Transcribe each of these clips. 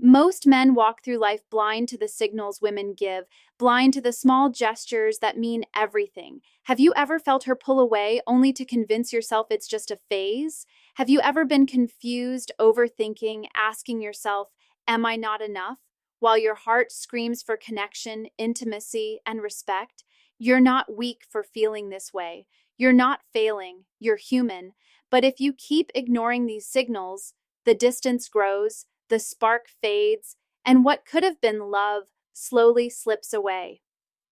Most men walk through life blind to the signals women give, blind to the small gestures that mean everything. Have you ever felt her pull away only to convince yourself it's just a phase? Have you ever been confused, overthinking, asking yourself, am I not enough? While your heart screams for connection, intimacy, and respect? You're not weak for feeling this way. You're not failing. You're human. But if you keep ignoring these signals, the distance grows, the spark fades, and what could have been love slowly slips away.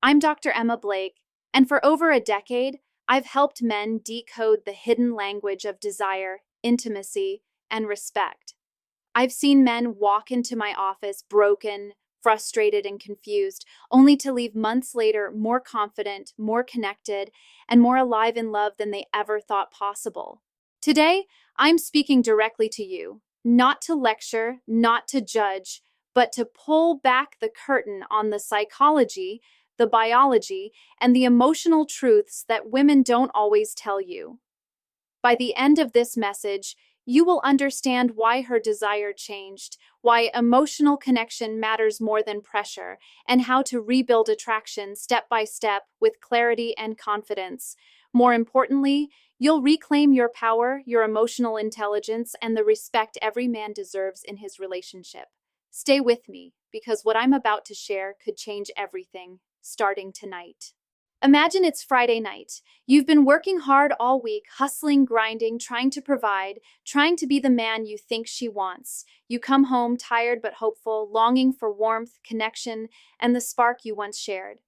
I'm Dr. Emma Blake, and for over a decade, I've helped men decode the hidden language of desire, intimacy, and respect. I've seen men walk into my office broken, frustrated, and confused, only to leave months later more confident, more connected, and more alive in love than they ever thought possible. Today, I'm speaking directly to you. Not to lecture, not to judge, but to pull back the curtain on the psychology, the biology, and the emotional truths that women don't always tell you. By the end of this message, you will understand why her desire changed, why emotional connection matters more than pressure, and how to rebuild attraction step by step with clarity and confidence. More importantly, you'll reclaim your power, your emotional intelligence, and the respect every man deserves in his relationship. Stay with me, because what I'm about to share could change everything, starting tonight. Imagine it's Friday night. You've been working hard all week, hustling, grinding, trying to provide, trying to be the man you think she wants. You come home tired but hopeful, longing for warmth, connection, and the spark you once shared.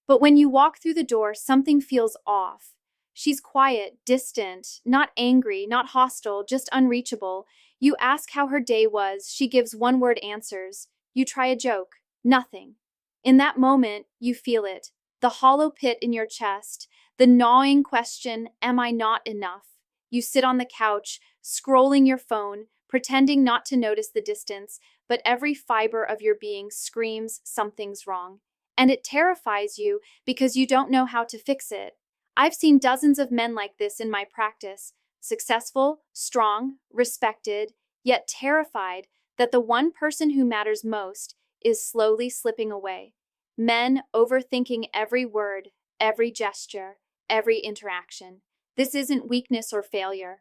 But when you walk through the door, something feels off. She's quiet, distant, not angry, not hostile, just unreachable. You ask how her day was. She gives one-word answers. You try a joke. Nothing. In that moment, you feel it. The hollow pit in your chest. The gnawing question, am I not enough? You sit on the couch, scrolling your phone, pretending not to notice the distance, but every fiber of your being screams something's wrong. And it terrifies you because you don't know how to fix it. I've seen dozens of men like this in my practice, successful, strong, respected, yet terrified that the one person who matters most is slowly slipping away. Men overthinking every word, every gesture, every interaction. This isn't weakness or failure.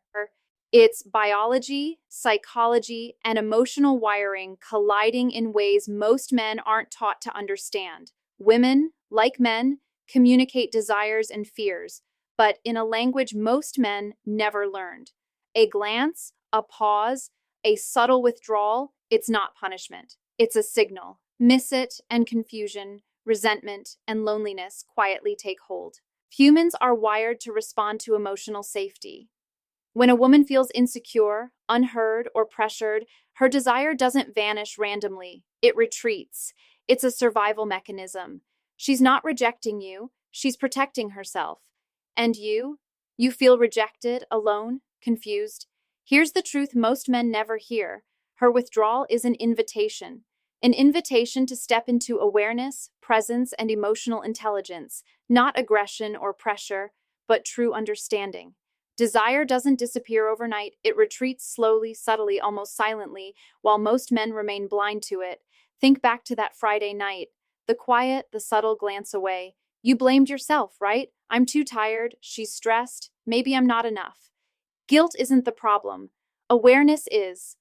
It's biology, psychology, and emotional wiring colliding in ways most men aren't taught to understand. Women, like men, communicate desires and fears, but in a language most men never learned. A glance, a pause, a subtle withdrawal, it's not punishment. It's a signal. Miss it, and confusion, resentment, and loneliness quietly take hold. Humans are wired to respond to emotional safety. When a woman feels insecure, unheard, or pressured, her desire doesn't vanish randomly. It retreats. It's a survival mechanism. She's not rejecting you, she's protecting herself. And you feel rejected, alone, confused. Here's the truth most men never hear. Her withdrawal is an invitation to step into awareness, presence, and emotional intelligence, not aggression or pressure, but true understanding. Desire doesn't disappear overnight, it retreats slowly, subtly, almost silently, while most men remain blind to it. Think back to that Friday night. The quiet, the subtle glance away. You blamed yourself, right? I'm too tired, she's stressed, maybe I'm not enough. Guilt isn't the problem. Awareness is.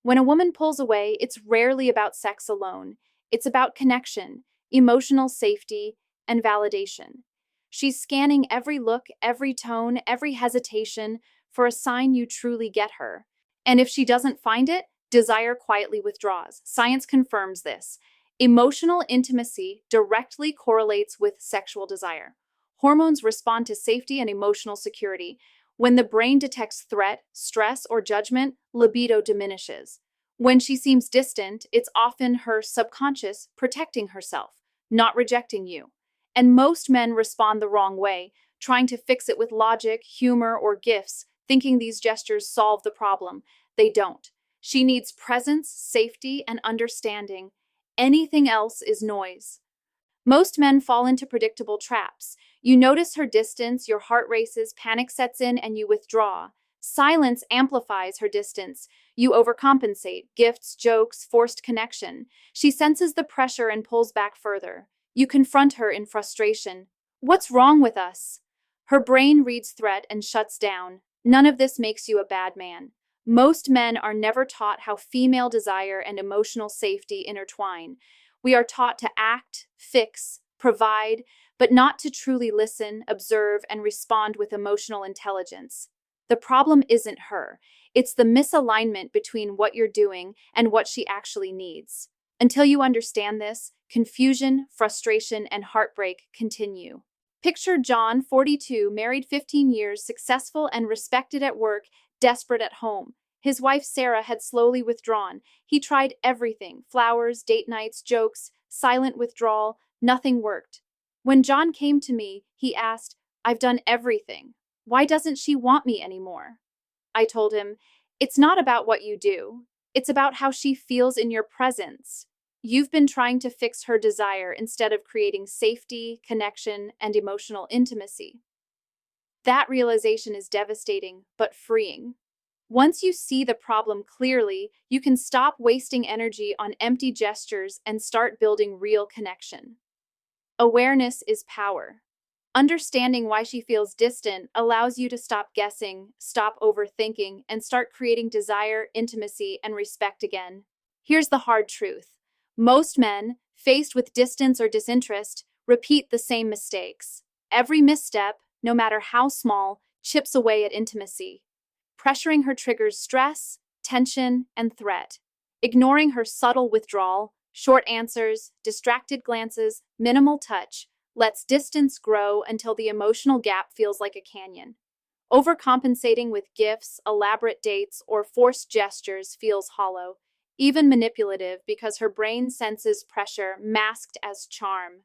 When a woman pulls away, it's rarely about sex alone. It's about connection, emotional safety, and validation. She's scanning every look, every tone, every hesitation for a sign you truly get her. And if she doesn't find it, desire quietly withdraws. Science confirms this. Emotional intimacy directly correlates with sexual desire. Hormones respond to safety and emotional security. When the brain detects threat, stress, or judgment, libido diminishes. When she seems distant, it's often her subconscious protecting herself, not rejecting you. And most men respond the wrong way, trying to fix it with logic, humor, or gifts, thinking these gestures solve the problem. They don't. She needs presence, safety, and understanding. Anything else is noise. Most men fall into predictable traps. You notice her distance, your heart races, panic sets in, and you withdraw. Silence amplifies her distance. You overcompensate, gifts, jokes, forced connection. She senses the pressure and pulls back further. You confront her in frustration. What's wrong with us? Her brain reads threat and shuts down. None of this makes you a bad man. Most men are never taught how female desire and emotional safety intertwine. We are taught to act, fix, provide, but not to truly listen, observe, and respond with emotional intelligence. The problem isn't her. It's the misalignment between what you're doing and what she actually needs. Until you understand this, confusion, frustration, and heartbreak continue. Picture John, 42, married 15 years, successful and respected at work, desperate at home. His wife Sarah had slowly withdrawn. He tried everything: flowers, date nights, jokes, silent withdrawal. Nothing worked. When John came to me, he asked, "I've done everything. Why doesn't she want me anymore?" I told him, "It's not about what you do. It's about how she feels in your presence. You've been trying to fix her desire instead of creating safety, connection, and emotional intimacy." That realization is devastating, but freeing. Once you see the problem clearly, you can stop wasting energy on empty gestures and start building real connection. Awareness is power. Understanding why she feels distant allows you to stop guessing, stop overthinking, and start creating desire, intimacy, and respect again. Here's the hard truth. Most men, faced with distance or disinterest, repeat the same mistakes. Every misstep, no matter how small, chips away at intimacy. Pressuring her triggers stress, tension, and threat. Ignoring her subtle withdrawal, short answers, distracted glances, minimal touch, lets distance grow until the emotional gap feels like a canyon. Overcompensating with gifts, elaborate dates, or forced gestures feels hollow, even manipulative, because her brain senses pressure masked as charm.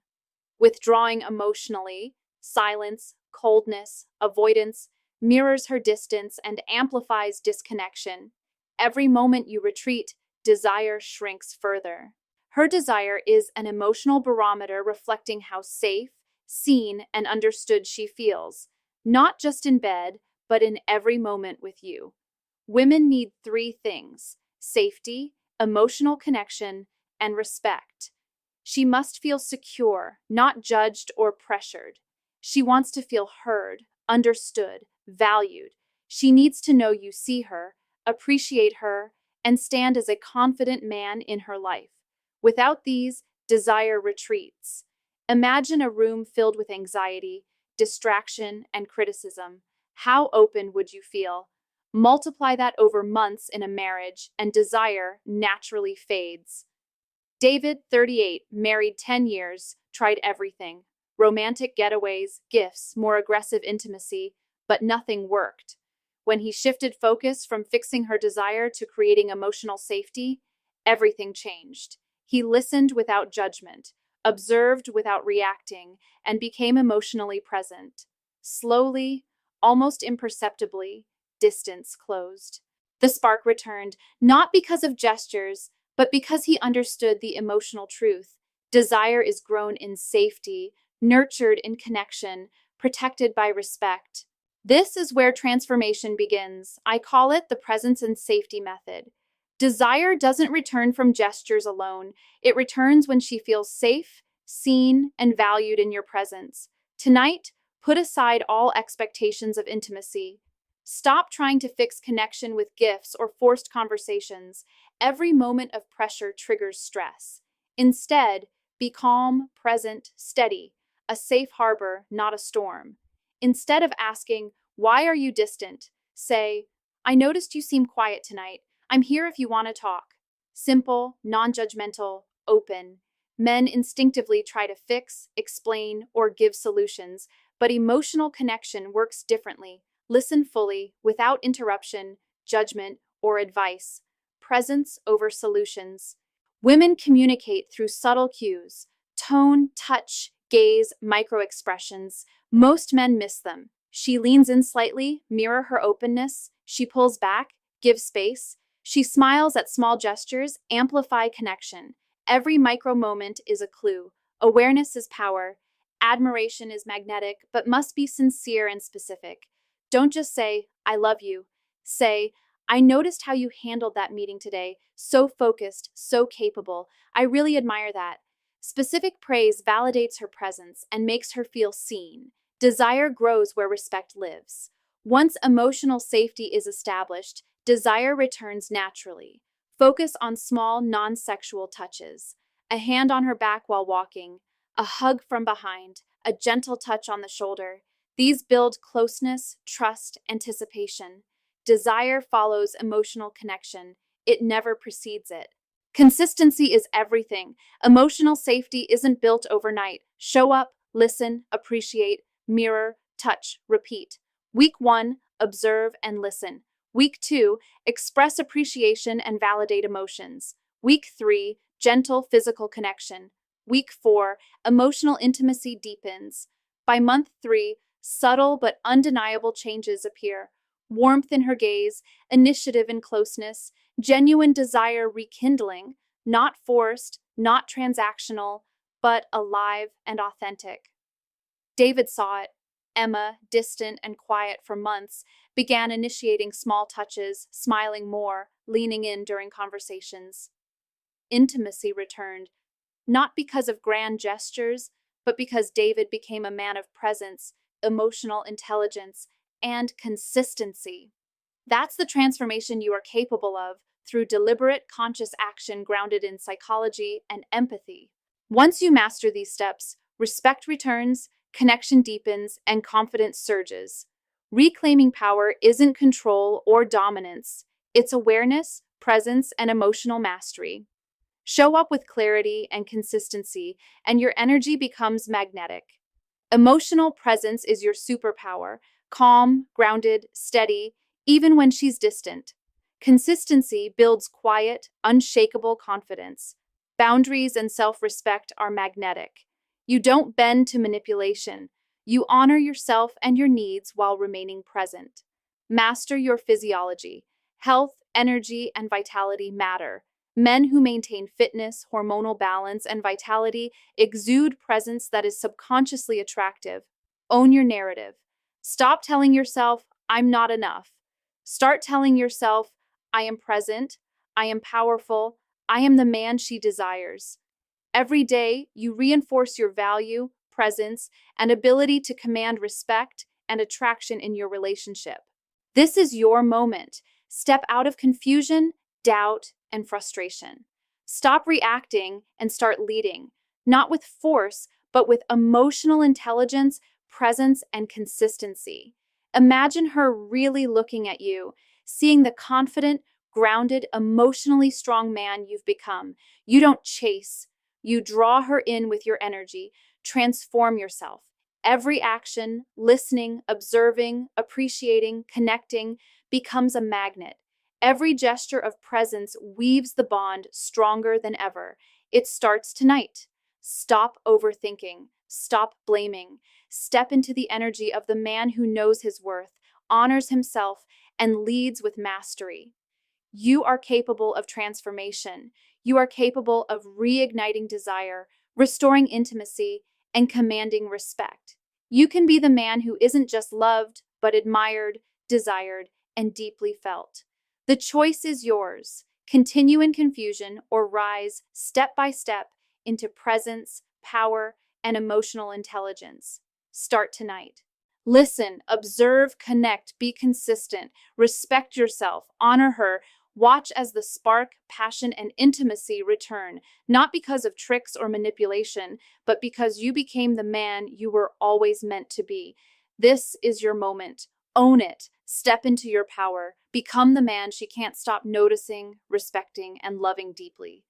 Withdrawing emotionally, silence, coldness, avoidance, mirrors her distance and amplifies disconnection. Every moment you retreat, desire shrinks further. Her desire is an emotional barometer reflecting how safe, seen, and understood she feels, not just in bed, but in every moment with you. Women need three things: safety, emotional connection, and respect. She must feel secure, not judged or pressured. She wants to feel heard, understood, valued. She needs to know you see her, appreciate her, and stand as a confident man in her life. Without these, desire retreats. Imagine a room filled with anxiety, distraction, and criticism. How open would you feel? Multiply that over months in a marriage, and desire naturally fades. David, 38, married 10 years, tried everything: romantic getaways, gifts, more aggressive intimacy, but nothing worked. When he shifted focus from fixing her desire to creating emotional safety, everything changed. He listened without judgment, observed without reacting, and became emotionally present. Slowly, almost imperceptibly, distance closed. The spark returned, not because of gestures, but because he understood the emotional truth. Desire is grown in safety, nurtured in connection, protected by respect. This is where transformation begins. I call it the presence and safety method. Desire doesn't return from gestures alone. It returns when she feels safe, seen, and valued in your presence. Tonight, put aside all expectations of intimacy. Stop trying to fix connection with gifts or forced conversations. Every moment of pressure triggers stress. Instead, be calm, present, steady, a safe harbor, not a storm. Instead of asking, "Why are you distant?" say, "I noticed you seem quiet tonight. I'm here if you want to talk." Simple, non-judgmental, open. Men instinctively try to fix, explain, or give solutions, but emotional connection works differently. Listen fully, without interruption, judgment, or advice. Presence over solutions. Women communicate through subtle cues: tone, touch, gaze, microexpressions. Most men miss them. She leans in slightly, mirror her openness. She pulls back, give space. She smiles at small gestures, amplify connection. Every micro moment is a clue. Awareness is power. Admiration is magnetic, but must be sincere and specific. Don't just say, "I love you." Say, I noticed how you handled that meeting today. So focused, so capable. I really admire that. Specific praise validates her presence and makes her feel seen. Desire grows where respect lives. Once emotional safety is established, desire returns naturally. Focus on small, non sexual touches. A hand on her back while walking, a hug from behind, a gentle touch on the shoulder. These build closeness, trust, anticipation. Desire follows emotional connection, it never precedes it. Consistency is everything. Emotional safety isn't built overnight. Show up, listen, appreciate, mirror, touch, repeat. Week 1, observe and listen. Week 2, express appreciation and validate emotions. Week 3, gentle physical connection. Week 4, emotional intimacy deepens. By month 3, subtle but undeniable changes appear. Warmth in her gaze, initiative in closeness, genuine desire rekindling, not forced, not transactional, but alive and authentic. David saw it. Emma, distant and quiet for months, began initiating small touches, smiling more, leaning in during conversations. Intimacy returned, not because of grand gestures, but because David became a man of presence, emotional intelligence, and consistency. That's the transformation you are capable of through deliberate, conscious action grounded in psychology and empathy. Once you master these steps, respect returns, connection deepens, and confidence surges. Reclaiming power isn't control or dominance, it's awareness, presence, and emotional mastery. Show up with clarity and consistency, and your energy becomes magnetic. Emotional presence is your superpower, calm, grounded, steady, even when she's distant. Consistency builds quiet, unshakable confidence. Boundaries and self respect are magnetic. You don't bend to manipulation. You honor yourself and your needs while remaining present. Master your physiology. Health, energy, and vitality matter. Men who maintain fitness, hormonal balance, and vitality exude presence that is subconsciously attractive. Own your narrative. Stop telling yourself, I'm not enough. Start telling yourself, I am present, I am powerful, I am the man she desires. Every day, you reinforce your value, presence, and ability to command respect and attraction in your relationship. This is your moment. Step out of confusion, doubt, and frustration. Stop reacting and start leading, not with force, but with emotional intelligence, presence, and consistency. Imagine her really looking at you, seeing the confident, grounded, emotionally strong man you've become. You don't chase, you draw her in with your energy. Transform yourself. Every action, listening, observing, appreciating, connecting, becomes a magnet. Every gesture of presence weaves the bond stronger than ever. It starts tonight. Stop overthinking. Stop blaming. Step into the energy of the man who knows his worth, honors himself, and leads with mastery. You are capable of transformation. You are capable of reigniting desire, restoring intimacy, and commanding respect. You can be the man who isn't just loved, but admired, desired, and deeply felt. The choice is yours. Continue in confusion or rise step by step into presence, power, and emotional intelligence. Start tonight. Listen, observe, connect, be consistent, respect yourself, honor her. Watch as the spark, passion, and intimacy return, not because of tricks or manipulation, but because you became the man you were always meant to be. This is your moment. Own it. Step into your power. Become the man she can't stop noticing, respecting, and loving deeply.